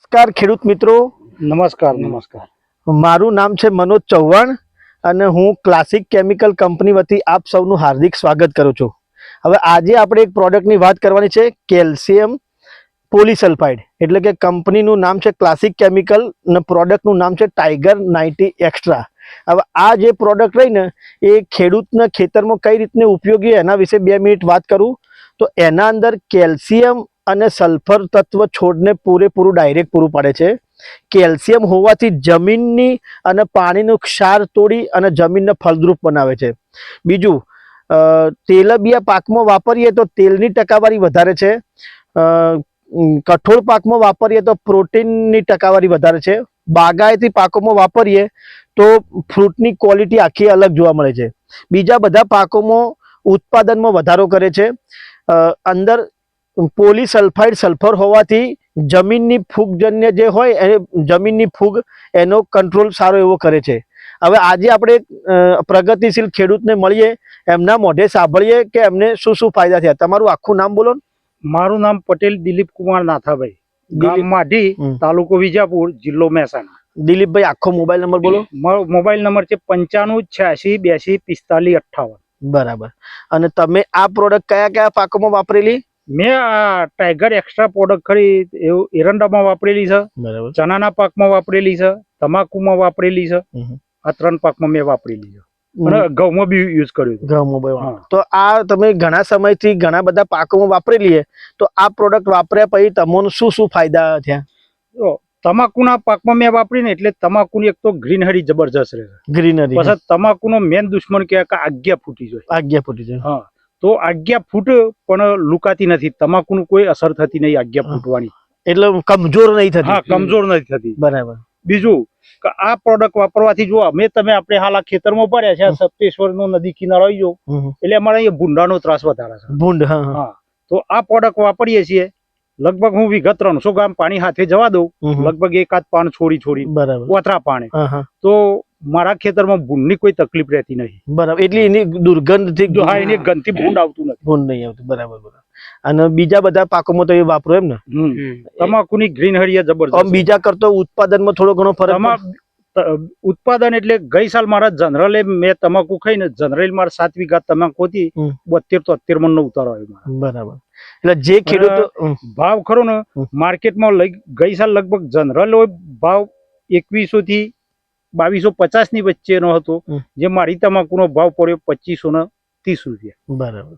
નમસ્કાર ખેડૂત મિત્રો. નમસ્કાર. મારું નામ છે મનોજ ચૌહાણ અને હું ક્લાસિક કેમિકલ કંપની વતી આપ સૌનું હાર્દિક સ્વાગત કરું છું. હવે આજે આપણે એક પ્રોડક્ટની વાત કરવાની છે, કેલ્શિયમ પોલીસલ્ફાઇડ. એટલે કે કંપનીનું નામ છે ક્લાસિક કેમિકલ અને પ્રોડક્ટનું નામ છે ટાઈગર 90 એક્સ્ટ્રા. હવે આ જે પ્રોડક્ટ રહી ને એ ખેડૂતના ખેતરમાં કઈ રીતને ઉપયોગી એના વિશે 2 મિનિટ વાત કરું તો એના અંદર કેલ્શિયમ અને સલ્ફર તત્વ છોડને પૂરેપૂરું ડાયરેક્ટ પૂરું પાડે છે. કેલ્શિયમ હોવાથી જમીનની અને પાણીનું ક્ષાર તોડી અને જમીનને ફળદ્રુપ બનાવે છે. બીજું, તેલબિયા પાકમાં વાપરીએ તો તેલની ટકાવારી વધારે છે. કઠોળ પાકમાં વાપરીએ તો પ્રોટીનની ટકાવારી વધારે છે. બાગાયતી પાકોમાં વાપરીએ તો ફ્રૂટની ક્વોલિટી આખી અલગ જોવા મળે છે. બીજા બધા પાકોમાં ઉત્પાદનમાં વધારો કરે છે. અંદર પોલીસલ્ફાઇડ સલ્ફર હોવાથી જમીનની ફૂગજન્ય જે હોય એ જમીનની ફૂગ એનો કંટ્રોલ સારો એવો કરે છે. હવે આજે આપણે પ્રગતિશીલ ખેડૂતને મળીએ, એમના મોઢે સાંભળીએ કે એમને શું શું ફાયદા થયા. તમારું આખું નામ બોલો. મારું નામ પટેલ દિલીપ કુમાર નાથાભાઈ, ગામ માઢી, તાલુકો વિજાપુર, જિલ્લો મહેસાણા. દિલીપભાઈ, આખો મોબાઈલ નંબર બોલો. મારો મોબાઈલ નંબર છે 95 86 82 45 58. બરાબર. અને તમે આ પ્રોડક્ટ કયા કયા પાકોમાં વાપરેલી? મેં આ ટાઈગર એક્સ્ટ્રા પ્રોડક્ટ ખરી એરંડામાં વાપરેલી છે, બરાબર, ચણાના પાકમાં વાપરેલી છે, તમાકુમાં વાપરેલી છે. આ 3 પાકમાં મેં વાપરેલી છે અને ઘઉંમાં બી યુઝ કર્યું છે. ઘઉંમાં. તો આ તમે ઘણા સમયથી ઘણા બધા પાકોમાં વાપરેલી છે, તો આ પ્રોડક્ટ વાપર્યા પછી તમને શું શું ફાયદા થયા? તમાકુના પાકમાં મેં વાપરીને એટલે તમાકુની એક તો ગ્રીનરી જબરજસ્ત રહે. ગ્રીનરી. પછી તમાકુનો મેન દુશ્મન કે આજ્ઞા ફૂટી જાય. આજ્ઞા ફૂટી જાય. હા, તો આજ્ઞા ફૂટ પણ લુકાતી નથી. તમાકુનું કોઈ અસર થતી નહીં આજ્ઞા ફૂટવાની. એટલે કમજોર નહીં થતી. હા, કમજોર નથી થતી. બરાબર. બીજું કે આ પ્રોડક્ટ વાપરવાથી જો તમે આપણે હાલ આ ખેતરમાં પડ્યા છે, સપ્તેશ્વર નો નદી કિનારો આવી ગયો એટલે અમારે અહીંયા ભૂંડાનો ત્રાસ વધારે છે. ભૂંડ. હા, તો આ પ્રોડક્ટ વાપરીએ છીએ. લગભગ હું વિગત 300 ગ્રામ પાણી હાથે જવા દઉં, લગભગ એકાદ પાન છોડી ઓથરા પાણી, તો મારા ખેતરમાં ભૂંડની કોઈ તકલીફ રહેતી નથી. બરાબર. એટલે એની દુર્ગંધથી, હા, એની ગંધથી ભૂંડ આવતું નથી. ભૂંડ નહીં આવતું. બરાબર. અને બીજા બધા પાકોમાં તો એ વાપરો એમ ને? તમાકુની ગ્રીનરી જબરદસ્ત. બીજા કરતો ઉત્પાદનમાં થોડો ઘણો ફરક? ઉત્પાદન એટલે ગઈ સાલ મારા જનરલે મેં તમાકુ ખાઈને જનરલ મારા 7 વીઘા તમાકુ હતી, 72-73 મણનો ઉતારો આવ્યો. બરાબર. એટલે જે ખેડૂતો ભાવ ખરો ને માર્કેટમાં ગઈ સાલ લગભગ જનરલ ભાવ 2100 થી 2250 ની વચ્ચેનો હતો, જે મારી તમાકુનો ભાવ પડ્યો 2530 રૂપિયા. બરાબર.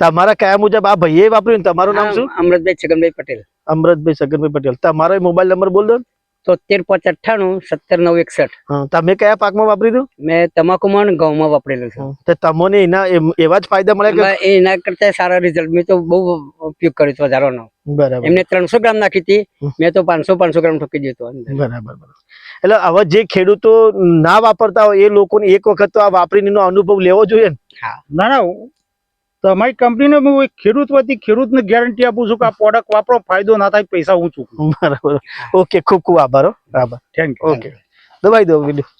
તમારા કયા મુજબ આ ભાઈએ વાપર્યું? તમારું નામ શું? અમૃતભાઈ છગનભાઈ પટેલ. અમૃતભાઈ છગનભાઈ પટેલ. તમારો મોબાઈલ નંબર બોલ દો. 73 598 17 961. તમે કયા પાકમાં વાપરી દો? મેં તમાકુમાં ઘઉંમાં વાપરેલું છે. તમને એના એવા જ ફાયદા મળે કે એના કરતા સારા રિઝલ્ટ? મેં તો બહુ ઉપયોગ કર્યો છે વધારાનો. બરાબર. એમને 300 ગ્રામ નાખી હતી, મેં તો 500 ગ્રામ ઠોકી દીધો. બરાબર. એટલે હવે જે ખેડૂતો ના વાપરતા હોય એ લોકોને એક વખત તો આ વાપરીનો અનુભવ લેવો જોઈએ ને. હા. ના, તમારી કંપનીને હું ખેડૂત વતી ખેડૂતને ગેરંટી આપું છું કે આ પ્રોડક્ટ વાપરો, ફાયદો ના થાય પૈસા હું ચૂકવું. બરાબર. ઓકે, ખૂબ ખૂબ આભાર. આભાર. Thank you. ઓકે, દબાઈ દો વિડીયો.